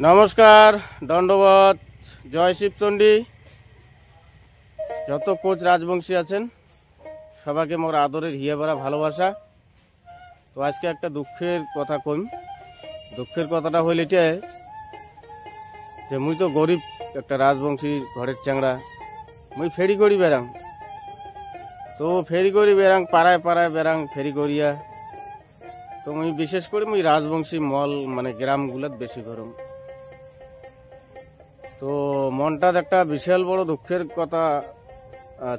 নমস্কার, দণ্ডবত, জয় শিবচণ্ডী। যত কোচ রাজবংশী আছেন সবাইকে মোর আদরের হিয়া ভরা ভালোবাসা। তো আজকে একটা দুঃখের কথা কইম। দুঃখের কথাটা হইল এটা যে মুই তো গরিব একটা রাজবংশী ঘরের চ্যাংড়া। মুই ফেরি করি বেড়াং, তো ফেরি করি বেড়াং, পাড়ায় পাড়ায় বেড়াং ফেরি করিয়া। তো মুই বিশেষ করে মুই রাজবংশী মল মানে গ্রামগুলোত বেশি গরম। তো মনটার একটা বিশাল বড় দুঃখের কথা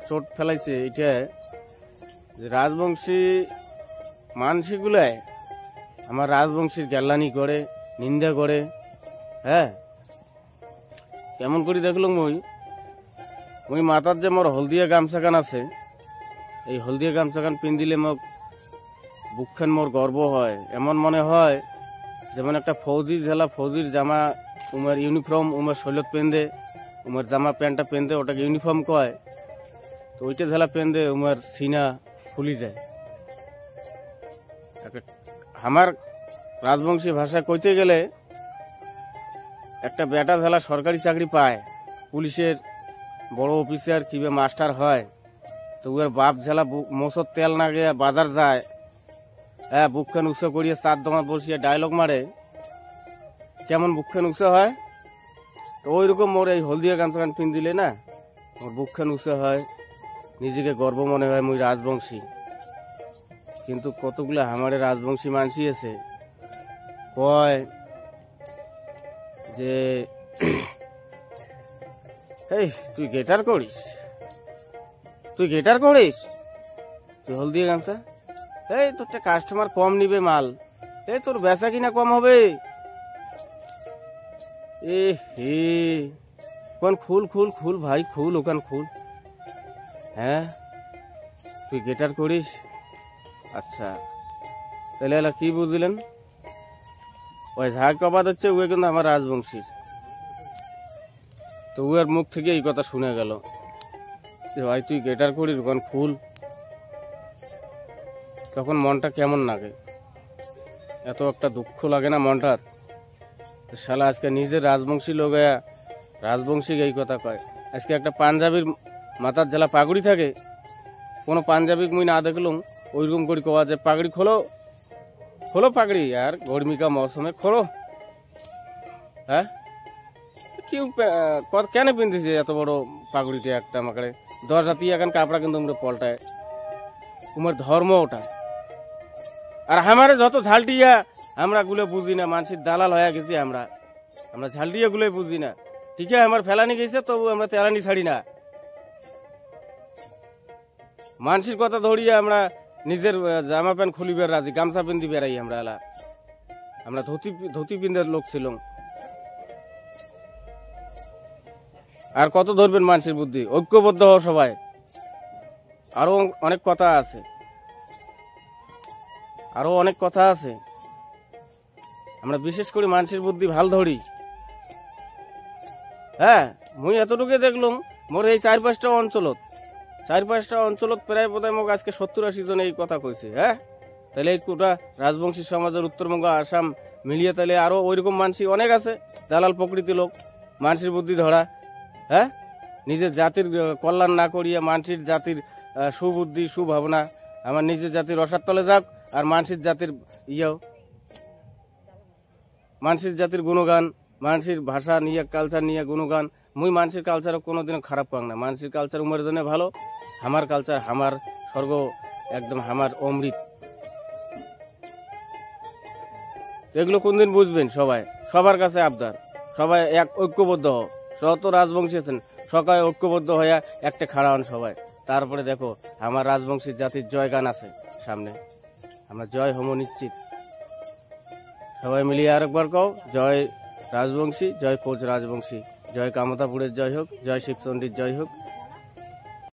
চোট ফেলাইছে এটা যে রাজবংশী মানসিকগুলায় আমার রাজবংশীর গ্যালানি করে, নিন্দা করে। হ্যাঁ, কেমন করে দেখলাম মুই মাথার যে মোর হলদিয়া গামছাখান আছে, এই হলদিয়া গামছাখান পিন্দিলে মোক বুকখান মোর গর্ব হয়। এমন মনে হয় যেমন একটা ফৌজি ঝেলা ফৌজির জামা উমের ইউনিফর্ম উমের শৈলত পেন্দে, উমের জামা প্যান্টটা পেন্দে, ওটাকে ইউনিফর্ম কয়। তো ওইটা ঝেলা পেন্দে উমের সিনা ফুলি যায়। আমার রাজবংশী ভাষায় কইতে গেলে একটা বেটা ঝেলা সরকারি চাকরি পায়, পুলিশের বড় অফিসার কিংবা মাস্টার হয়, তো উয়ের বাপ ঝেলা মোসর তেল না গিয়ে বাজার যায়। হ্যাঁ, বুকখান উৎস করিয়ে চার দোকান বসিয়ে ডায়লগ মারে, কেমন বুকখান উৎস হয়। তো ওই রকম মোর এই হলদিয়া গামছাখান পিন দিলে না, মোর বুকখান উৎস হয়, নিজেকে গর্ব মনে হয় মুই রাজবংশী। কিন্তু কতগুলো আমারে রাজবংশী মানসি আছে কয় যে এই তুই গেটার করিস, তুই হলদিয়া গামছা, এই তোরটা কাস্টমার কম নিবে মাল, এই তোর বেচা কিনা কম হবে। এ হে, ওখান খুল ভাই, খুল ওখান খুল। হ্যাঁ, তুই গেটার করিস, আচ্ছা তাহলে এলা কি বুঝলেন? ওই ঝাঁক কবাদ হচ্ছে ওই কিন্তু আমার রাজবংশীর। তো উয়ার মুখ থেকে এই কথা শুনে গেল যে ভাই তুই গেটার করিস ওখান খুল। তখন মনটা কেমন লাগে, এত একটা দুঃখ লাগে না মনটার? শালা আজকে নিজের রাজবংশী লোক রাজবংশী এই কথা কয়। আজকে একটা পাঞ্জাবির মাথার জেলা পাগড়ি থাকে, কোনো পাঞ্জাবি মুই না দেখলুম ওইরকম করে কওয়া যে পাগড়ি খোলো, খোলো পাগড়ি, আর গরমিকা মৌসুমে খোলো। হ্যাঁ, কেউ কেন পিনতেছে এত বড় পাগড়িটা একটা আমাকে 10 রাতি এখন কাপড়া কিন্তু পল্টায়, তোমার ধর্ম ওটা। আর আমারে যত ঝালটিয়া আমরা গুলো বুঝি না, মানুষের দালাল হয়ে গেছি আমরা ঝালটিয়া গুলোই বুঝি না। ঠিক আছে, আমার ফেলানি গেছে তবু আমরা তেলানি ছাড়ি না। মানুষের কথা ধরিয়ে আমরা নিজের জামা প্যান্ট খুলিবার রাজি, গামছা পিন্দি বেড়াই। আমরা ধুতি পিন্দের লোক ছিলাম। আর কত ধরবেন মানুষের বুদ্ধি? ঐক্যবদ্ধ হও সবাই। আরো অনেক কথা আছে, আমরা বিশেষ করে মানুষের বুদ্ধি ভাল ধরি। হ্যাঁ, মুই এতটুকু দেখলুম মোর এই 4-5টা অঞ্চলত প্রায় বোধহয় মোক আজকে 70-80 জন এই কথা কইছে। হ্যাঁ, তাহলে এই কোটা রাজবংশী সমাজের উত্তরবঙ্গ, আসাম মিলিয়ে তাহলে আরো ওইরকম মানুষ অনেক আছে, দালাল প্রকৃতি লোক, মানুষের বুদ্ধি ধরা। হ্যাঁ, নিজের জাতির কল্যাণ না করিয়া মানুষের জাতির সুবুদ্ধি সুভাবনা, আমার নিজের জাতির রসার তলে যাক, আর মানুষের জাতির মানুষের জাতির গুণগান, মানুষের ভাষা নিয়ে কালচার নিয়ে গুণগান। মুই মানুষের কালচারও কোনোদিনও খারাপ পাং না। মানুষের কালচার উমের জন্য ভালো, আমার কালচার আমার স্বর্গ, একদম আমার অমৃত। এগুলো কোনদিন বুঝবেন সবাই, সবার কাছে আবদার, সবাই এক ঐক্যবদ্ধ হও। যত রাজবংশী আছেন সবাই ঐক্যবদ্ধ হইয়া একটা খাড়া হন সবাই। তারপরে দেখো আমার রাজবংশী জাতির জয় গান আছে সামনে, আমরা জয় হম নিশ্চিত। সবাই মিলিয়ে আরেকবার কও, জয় রাজবংশী, জয় কোচ রাজবংশী, জয় কামতাপুরের জয় হোক, জয় শিবচণ্ডীর জয় হোক।